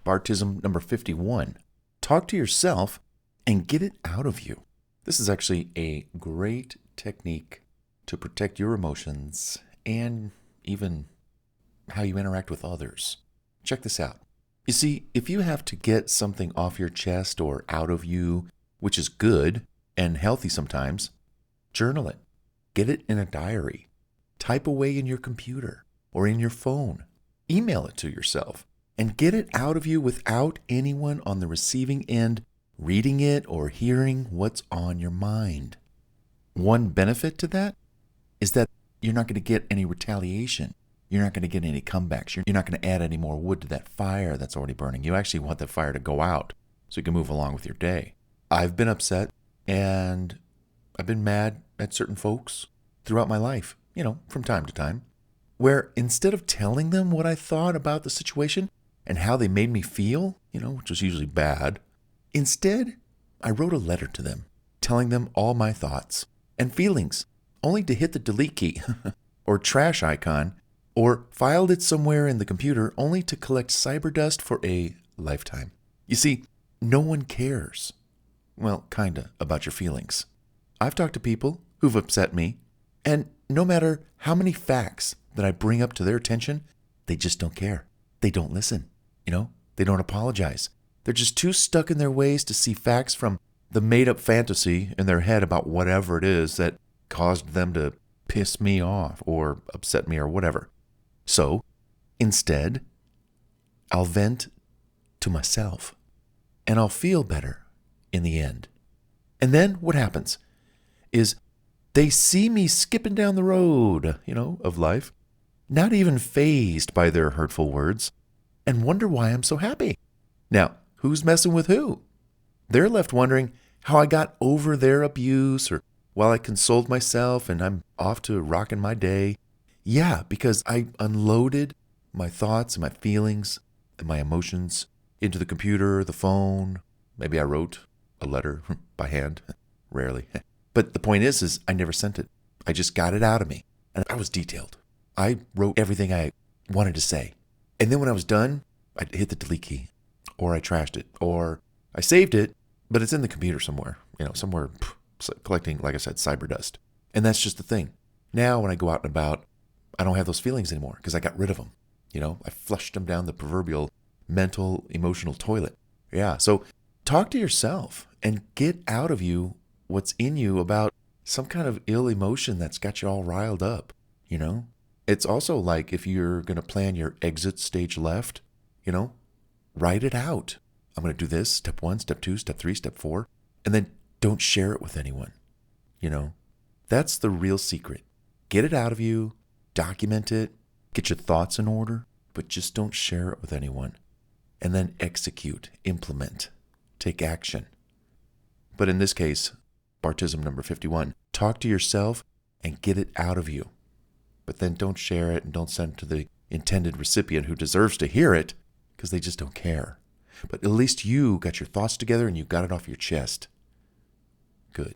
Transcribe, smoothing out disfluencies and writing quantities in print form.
BARTISM number 51. Talk to yourself and get it out of you. This is actually a great technique to protect your emotions and even how you interact with others. Check this out. You see, if you have to get something off your chest or out of you, which is good and healthy sometimes, journal it. Get it in a diary. Type away in your computer or in your phone. Email it to yourself and get it out of you without anyone on the receiving end reading it or hearing what's on your mind. One benefit to that is that you're not going to get any retaliation. You're not going to get any comebacks. You're not going to add any more wood to that fire that's already burning. You actually want that fire to go out so you can move along with your day. I've been upset and I've been mad at certain folks throughout my life, from time to time, where instead of telling them what I thought about the situation and how they made me feel, which was usually bad, instead, I wrote a letter to them, telling them all my thoughts and feelings, only to hit the delete key or trash icon, or filed it somewhere in the computer only to collect cyber dust for a lifetime. You see, no one cares. Well, kinda, about your feelings. I've talked to people who've upset me, and no matter how many facts that I bring up to their attention, they just don't care. They don't listen. They don't apologize. They're just too stuck in their ways to see facts from the made-up fantasy in their head about whatever it is that caused them to piss me off or upset me or whatever. So, instead, I'll vent to myself, and I'll feel better in the end. And then what happens is they see me skipping down the road, of life, not even fazed by their hurtful words, and wonder why I'm so happy. Now, who's messing with who? They're left wondering how I got over their abuse, or while I consoled myself and I'm off to rocking my day. Yeah, because I unloaded my thoughts and my feelings and my emotions into the computer, the phone. Maybe I wrote a letter by hand. Rarely. But the point is I never sent it. I just got it out of me. And I was detailed. I wrote everything I wanted to say. And then when I was done, I hit the delete key. Or I trashed it. Or I saved it, but it's in the computer somewhere. Somewhere collecting, like I said, cyber dust. And that's just the thing. Now when I go out and about, I don't have those feelings anymore because I got rid of them. I flushed them down the proverbial mental, emotional toilet. Yeah, so talk to yourself and get out of you what's in you about some kind of ill emotion that's got you all riled up, It's also like if you're going to plan your exit stage left, write it out. I'm going to do this, step 1, step 2, step 3, step 4, and then don't share it with anyone, That's the real secret. Get it out of you, document it, get your thoughts in order, but just don't share it with anyone. And then execute, implement, take action. But in this case, BARTISM number 51, talk to yourself and get it out of you. But then don't share it and don't send it to the intended recipient who deserves to hear it because they just don't care. But at least you got your thoughts together and you got it off your chest. Good.